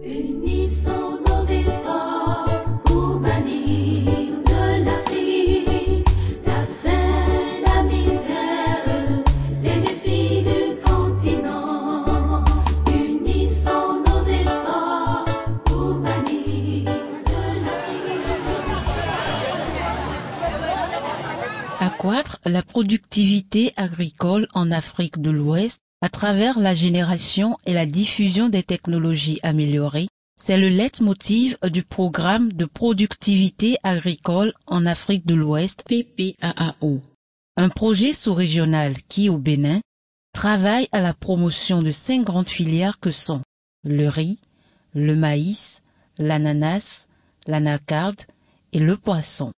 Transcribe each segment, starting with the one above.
Unissons nos efforts pour bannir de l'Afrique la faim, la misère, les défis du continent. Unissons nos efforts pour bannir de l'Afrique. Accroître la productivité agricole en Afrique de l'Ouest à travers la génération et la diffusion des technologies améliorées, c'est le leitmotiv du programme de productivité agricole en Afrique de l'Ouest PPAAO, un projet sous-régional qui, au Bénin, travaille à la promotion de 5 grandes filières que sont le riz, le maïs, l'ananas, l'anacarde et le poisson.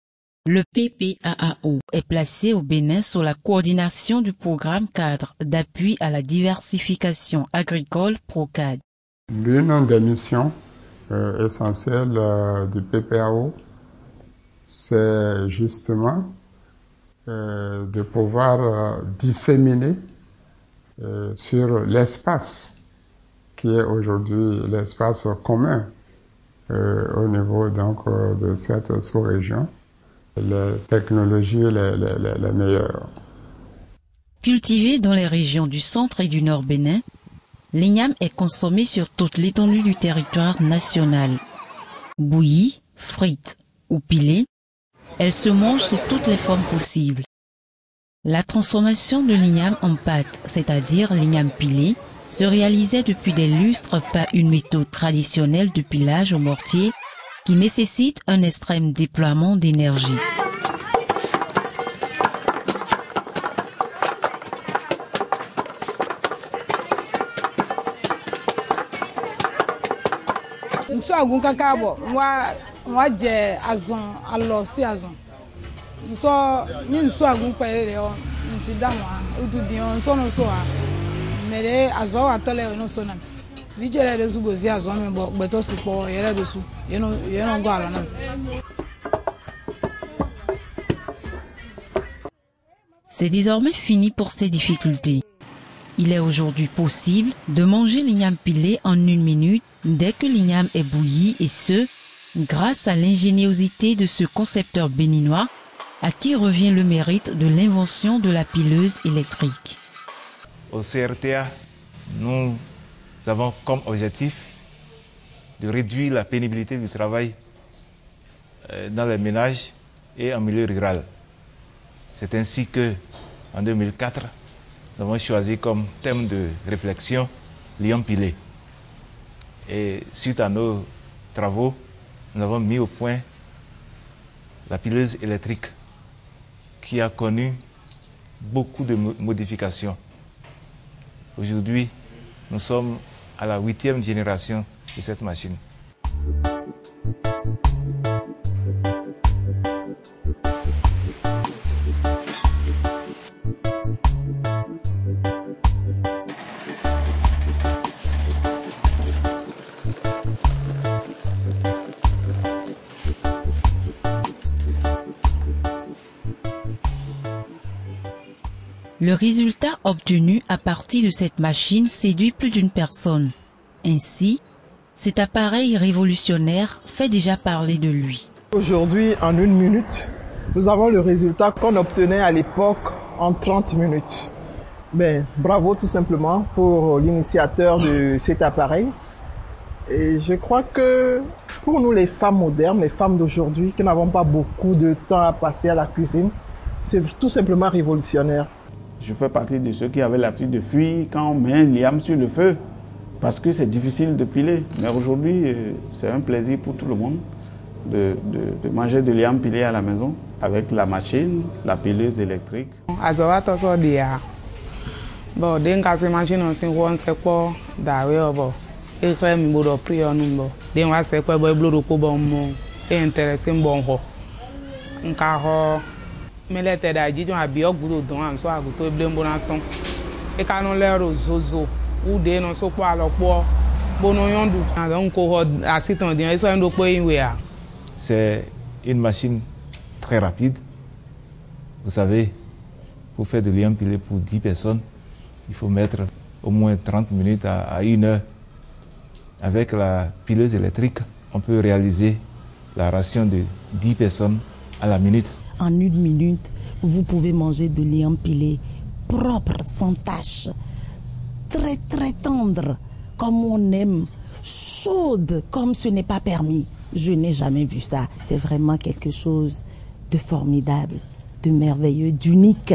Le PPAAO est placé au Bénin sous la coordination du programme cadre d'appui à la diversification agricole PROCAD. L'une des missions essentielles du PPAO, c'est justement de pouvoir disséminer sur l'espace qui est aujourd'hui l'espace commun au niveau donc, de cette sous-région, les technologies les meilleures. Cultivé dans les régions du centre et du nord Bénin, l'igname est consommé sur toute l'étendue du territoire national. Bouillie, frite ou pilée, elle se mange sous toutes les formes possibles. La transformation de l'igname en pâte, c'est-à-dire l'igname pilé, se réalisait depuis des lustres par une méthode traditionnelle de pilage au mortier qui nécessite un extrême déploiement d'énergie. C'est désormais fini pour ces difficultés. Il est aujourd'hui possible de manger l'igname pilé en 1 minute dès que l'igname est bouilli, et ce, grâce à l'ingéniosité de ce concepteur béninois à qui revient le mérite de l'invention de la pileuse électrique. Au CRTA, nous avons comme objectif de réduire la pénibilité du travail dans les ménages et en milieu rural. C'est ainsi que, en 2004, nous avons choisi comme thème de réflexion l'igname pilé. Et suite à nos travaux, nous avons mis au point la pileuse électrique qui a connu beaucoup de modifications. Aujourd'hui, nous sommes à la 8e génération de cette machine. Le résultat obtenu à partir de cette machine séduit plus d'une personne. Ainsi, cet appareil révolutionnaire fait déjà parler de lui. Aujourd'hui, en 1 minute, nous avons le résultat qu'on obtenait à l'époque en 30 minutes. Ben, bravo tout simplement pour l'initiateur de cet appareil. Et je crois que pour nous les femmes modernes, les femmes d'aujourd'hui qui n'avons pas beaucoup de temps à passer à la cuisine, c'est tout simplement révolutionnaire. Je fais partie de ceux qui avaient l'habitude de fuir quand on met l'igname sur le feu parce que c'est difficile de piler. Mais aujourd'hui, c'est un plaisir pour tout le monde de manger de l'igname pilé à la maison avec la machine, la pileuse électrique. Bon, dès que machine on s'est quoi d'ailleurs bon, et quand même bon prix on nous bon, dès on s'est quoi bon bloc de bon et intéressé bon ho, car mais les têtes d'agir on a bien goût dedans, soit goût tout bien bon attend, et quand on l'air aux zozo ou dès on se quoi alors quoi, bon on y a donc on assiste on dit et ça on doit quoi. C'est une machine très rapide. Vous savez, pour faire de l'igname pilé pour 10 personnes, il faut mettre au moins 30 minutes à 1 heure. Avec la pileuse électrique, on peut réaliser la ration de 10 personnes à la minute. En 1 minute, vous pouvez manger de liam pilé propre, sans tache, très très tendre, comme on aime, chaude, comme ce n'est pas permis. Je n'ai jamais vu ça. C'est vraiment quelque chose de formidable, de merveilleux, d'unique,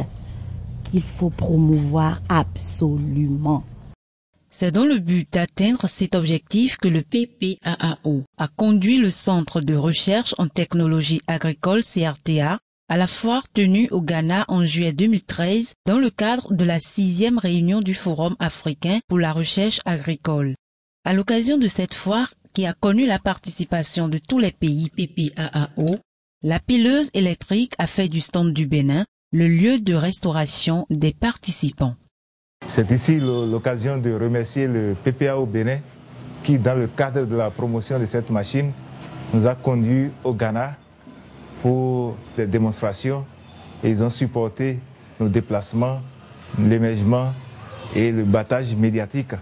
qu'il faut promouvoir absolument. C'est dans le but d'atteindre cet objectif que le PPAAO a conduit le Centre de recherche en technologie agricole CRTA à la foire tenue au Ghana en juillet 2013 dans le cadre de la 6e réunion du Forum africain pour la recherche agricole. À l'occasion de cette foire, qui a connu la participation de tous les pays PPAAO, la pileuse électrique a fait du stand du Bénin le lieu de restauration des participants. C'est ici l'occasion de remercier le PPAO Bénin qui, dans le cadre de la promotion de cette machine, nous a conduits au Ghana pour des démonstrations et ils ont supporté nos déplacements, l'émergement et le battage médiatique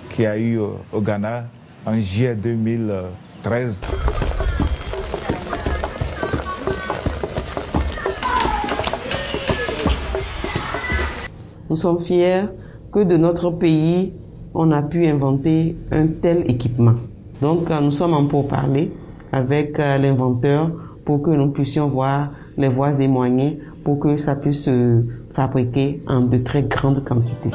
qu'il y a eu au Ghana en juillet 2013. Nous sommes fiers que de notre pays, on a pu inventer un tel équipement. Donc nous sommes en pourparlers avec l'inventeur pour que nous puissions voir les voies et moyens pour que ça puisse se fabriquer en de très grandes quantités.